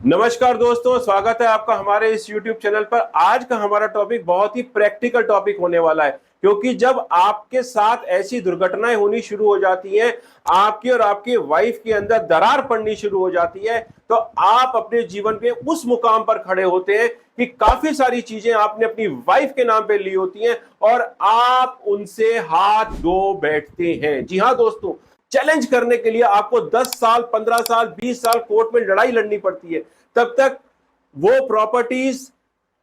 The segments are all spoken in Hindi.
नमस्कार दोस्तों, स्वागत है आपका हमारे इस YouTube चैनल पर। आज का हमारा टॉपिक बहुत ही प्रैक्टिकल टॉपिक होने वाला है, क्योंकि जब आपके साथ ऐसी दुर्घटनाएं होनी शुरू हो जाती हैं, आपकी और आपकी वाइफ के अंदर दरार पड़नी शुरू हो जाती है, तो आप अपने जीवन के उस मुकाम पर खड़े होते हैं कि काफी सारी चीजें आपने अपनी वाइफ के नाम पे ली होती हैं और आप उनसे हाथ धो बैठते हैं। जी हाँ दोस्तों, चैलेंज करने के लिए आपको 10 साल, 15 साल, 20 साल कोर्ट में लड़ाई लड़नी पड़ती है। तब तक वो प्रॉपर्टीज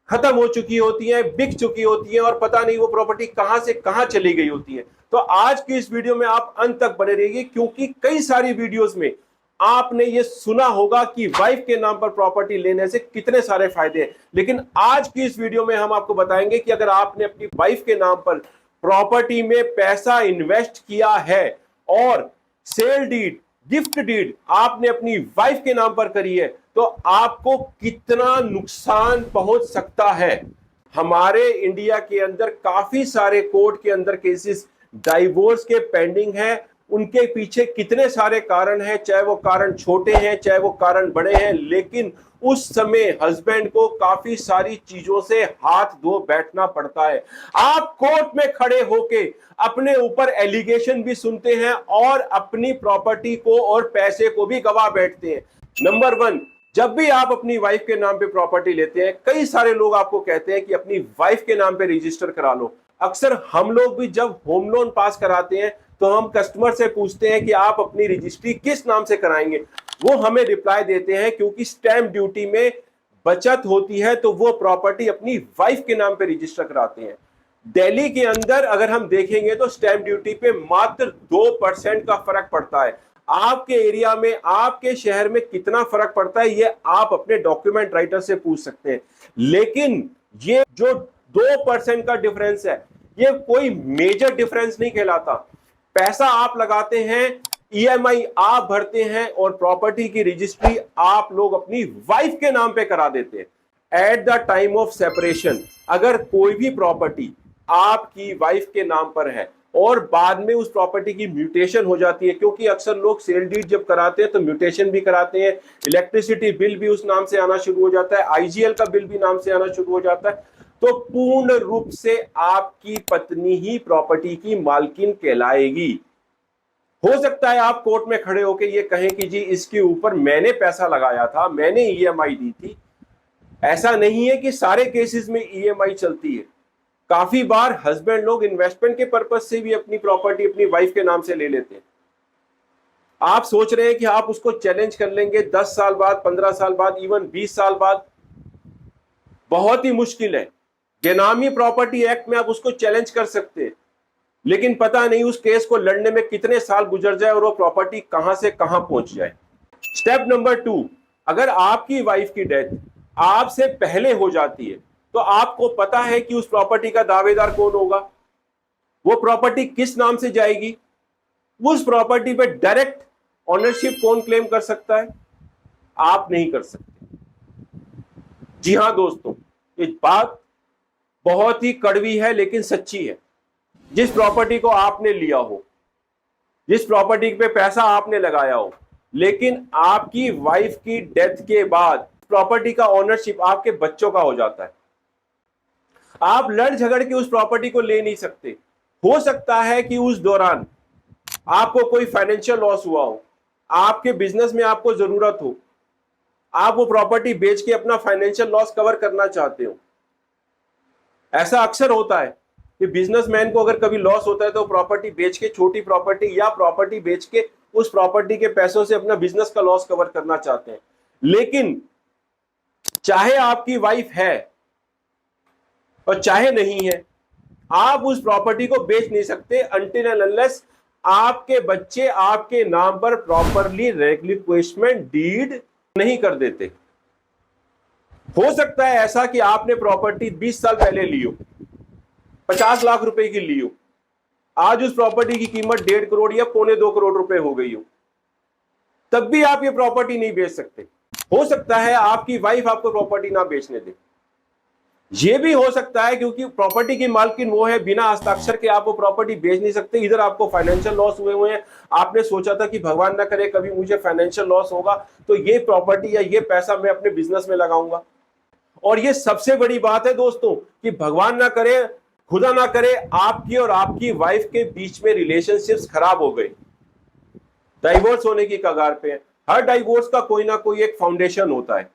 खत्म हो चुकी होती हैं, बिक चुकी होती हैं और पता नहीं वो प्रॉपर्टी कहां से कहां चली गई होती है। तो आज की इस वीडियो में आप अंत तक बने रहिए, क्योंकि कई सारी वीडियोस में आपने ये सुना होगा कि वाइफ के नाम पर प्रॉपर्टी लेने से कितने सारे फायदे हैं, लेकिन आज की इस वीडियो में हम आपको बताएंगे कि अगर आपने अपनी वाइफ के नाम पर प्रॉपर्टी में पैसा इन्वेस्ट किया है और सेल डीड, गिफ्ट डीड आपने अपनी वाइफ के नाम पर करी है, तो आपको कितना नुकसान पहुंच सकता है। हमारे इंडिया के अंदर काफी सारे कोर्ट के अंदर केसेस डाइवोर्स के पेंडिंग हैं। उनके पीछे कितने सारे कारण हैं, चाहे वो कारण छोटे हैं चाहे वो कारण बड़े हैं, लेकिन उस समय हस्बैंड को काफी सारी चीजों से हाथ धो बैठना पड़ता है। आप कोर्ट में खड़े होके अपने ऊपर एलिगेशन भी सुनते हैं और अपनी प्रॉपर्टी को और पैसे को भी गवा बैठते हैं। नंबर वन, जब भी आप अपनी वाइफ के नाम पे प्रॉपर्टी लेते हैं, कई सारे लोग आपको कहते हैं कि अपनी वाइफ के नाम पे रजिस्टर करा लो। अक्सर हम लोग भी जब होम लोन पास कराते हैं तो हम कस्टमर से पूछते हैं कि आप अपनी रजिस्ट्री किस नाम से कराएंगे। वो हमें रिप्लाई देते हैं क्योंकि स्टैंप ड्यूटी में बचत होती है तो वो प्रॉपर्टी अपनी वाइफ के नाम पे रजिस्टर कराते हैं। दिल्ली के अंदर अगर हम देखेंगे तो स्टैंप ड्यूटी पे मात्र 2% का फर्क पड़ता है। आपके एरिया में, आपके शहर में कितना फर्क पड़ता है ये आप अपने डॉक्यूमेंट राइटर से पूछ सकते हैं। लेकिन ये जो 2% का डिफरेंस है, ये कोई मेजर डिफरेंस नहीं कहलाता। पैसा आप लगाते हैं, ईएमआई आप भरते हैं और प्रॉपर्टी की रजिस्ट्री आप लोग अपनी वाइफ के नाम पे करा देते हैं। At the time of separation अगर कोई भी प्रॉपर्टी आपकी वाइफ के नाम पर है और बाद में उस प्रॉपर्टी की म्यूटेशन हो जाती है, क्योंकि अक्सर लोग सेल डीड जब कराते हैं तो म्यूटेशन भी कराते हैं, इलेक्ट्रिसिटी बिल भी उस नाम से आना शुरू हो जाता है, आईजीएल का बिल भी नाम से आना शुरू हो जाता है, तो पूर्ण रूप से आपकी पत्नी ही प्रॉपर्टी की मालकिन कहलाएगी। हो सकता है आप कोर्ट में खड़े होकर ये कहें कि जी इसके ऊपर मैंने पैसा लगाया था, मैंने ईएमआई दी थी। ऐसा नहीं है कि सारे केसेस में ईएमआई चलती है। काफी बार हस्बैंड लोग इन्वेस्टमेंट के पर्पज से भी अपनी प्रॉपर्टी अपनी वाइफ के नाम से ले लेते हैं। आप सोच रहे हैं कि आप उसको चैलेंज कर लेंगे 10 साल बाद, 15 साल बाद, इवन 20 साल बाद, बहुत ही मुश्किल है। बेनामी प्रॉपर्टी एक्ट में आप उसको चैलेंज कर सकते हैं, लेकिन पता नहीं उस केस को लड़ने में कितने साल गुजर जाए और वो प्रॉपर्टी कहां से कहां पहुंच जाए। स्टेप नंबर 2, अगर आपकी वाइफ की डेथ आपसे पहले हो जाती है तो आपको पता है कि उस प्रॉपर्टी का दावेदार कौन होगा, वो प्रॉपर्टी किस नाम से जाएगी, उस प्रॉपर्टी पे डायरेक्ट ओनरशिप कौन क्लेम कर सकता है। आप नहीं कर सकते। जी हां दोस्तों, ये बात बहुत ही कड़वी है लेकिन सच्ची है। जिस प्रॉपर्टी को आपने लिया हो, जिस प्रॉपर्टी पे पैसा आपने लगाया हो, लेकिन आपकी वाइफ की डेथ के बाद प्रॉपर्टी का ओनरशिप आपके बच्चों का हो जाता है, आप लड़ झगड़ के उस प्रॉपर्टी को ले नहीं सकते। हो सकता है कि उस दौरान आपको कोई फाइनेंशियल लॉस हुआ हो, आपके बिजनेस में आपको जरूरत हो, आप वो प्रॉपर्टी बेच के अपना फाइनेंशियल लॉस कवर करना चाहते हो। ऐसा अक्सर होता है कि बिजनेसमैन को अगर कभी लॉस होता है तो प्रॉपर्टी बेच के, छोटी प्रॉपर्टी या प्रॉपर्टी बेच के उस प्रॉपर्टी के पैसों से अपना बिजनेस का लॉस कवर करना चाहते हैं। लेकिन चाहे आपकी वाइफ है और चाहे नहीं है, आप उस प्रॉपर्टी को बेच नहीं सकते अनटिल एंड अनलेस आपके बच्चे आपके नाम पर प्रॉपरली रेगुलिक्विशमेंट डीड नहीं कर देते। हो सकता है ऐसा कि आपने प्रॉपर्टी 20 साल पहले ली हो, 50 लाख रुपए की ली हो, आज उस प्रॉपर्टी की कीमत 1.5 करोड़ या 2.25 करोड़ रुपए हो गई हो, तब भी आप ये प्रॉपर्टी नहीं बेच सकते। हो सकता है आपकी वाइफ आपको प्रॉपर्टी ना बेचने दे, ये भी हो सकता है क्योंकि प्रॉपर्टी की मालकिन वो है, बिना हस्ताक्षर के आप वो प्रॉपर्टी बेच नहीं सकते। इधर आपको फाइनेंशियल लॉस हुए हैं, आपने सोचा था कि भगवान ना करे कभी मुझे फाइनेंशियल लॉस होगा तो ये प्रॉपर्टी या ये पैसा मैं अपने बिजनेस में लगाऊंगा। और ये सबसे बड़ी बात है दोस्तों कि भगवान ना करे, खुदा ना करे, आपकी और आपकी वाइफ के बीच में रिलेशनशिप्स खराब हो गए, डाइवोर्स होने की कगार पे है। हर डाइवोर्स का कोई ना कोई एक फाउंडेशन होता है।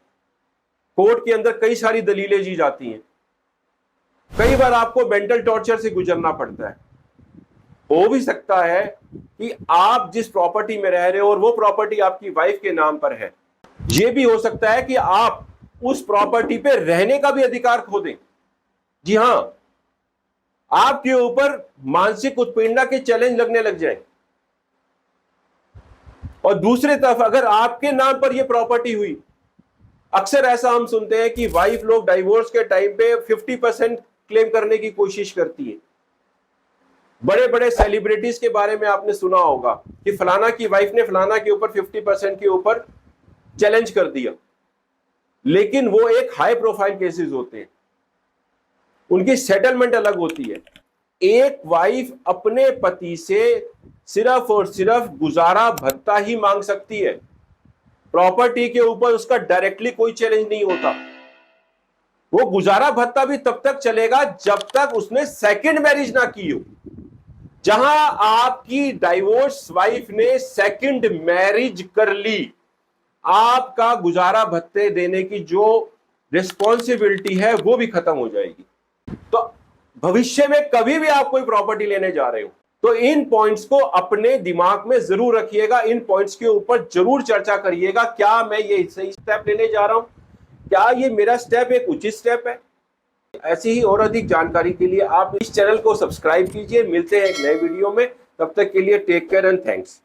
कोर्ट के अंदर कई सारी दलीलें जी जाती हैं, कई बार आपको मेंटल टॉर्चर से गुजरना पड़ता है। हो भी सकता है कि आप जिस प्रॉपर्टी में रह रहे हो और वो प्रॉपर्टी आपकी वाइफ के नाम पर है, ये भी हो सकता है कि आप उस प्रॉपर्टी पे रहने का भी अधिकार खो दें। जी हां, आपके ऊपर मानसिक उत्पीड़ना के चैलेंज लगने लग जाए। और दूसरी तरफ अगर आपके नाम पर यह प्रॉपर्टी हुई, अक्सर ऐसा हम सुनते हैं कि वाइफ लोग डाइवोर्स के टाइम पे 50% क्लेम करने की कोशिश करती है। बड़े बड़े सेलिब्रिटीज के बारे में आपने सुना होगा कि फलाना की वाइफ ने फलाना के ऊपर 50% के ऊपर चैलेंज कर दिया, लेकिन वो एक हाई प्रोफाइल केसेस होते हैं, उनकी सेटलमेंट अलग होती है। एक वाइफ अपने पति से सिर्फ और सिर्फ गुजारा भत्ता ही मांग सकती है, प्रॉपर्टी के ऊपर उसका डायरेक्टली कोई चैलेंज नहीं होता। वो गुजारा भत्ता भी तब तक चलेगा जब तक उसने सेकंड मैरिज ना की हो। जहां आपकी डाइवोर्स वाइफ ने सेकंड मैरिज कर ली, आपका गुजारा भत्ते देने की जो रिस्पॉन्सिबिलिटी है वो भी खत्म हो जाएगी। तो भविष्य में कभी भी आप कोई प्रॉपर्टी लेने जा रहे हो तो इन पॉइंट्स को अपने दिमाग में जरूर रखिएगा, इन पॉइंट्स के ऊपर जरूर चर्चा करिएगा। क्या मैं ये सही स्टेप लेने जा रहा हूं? क्या ये मेरा स्टेप एक उचित स्टेप है? ऐसी ही और अधिक जानकारी के लिए आप इस चैनल को सब्सक्राइब कीजिए। मिलते हैं एक नए वीडियो में, तब तक के लिए टेक केयर एंड थैंक्स।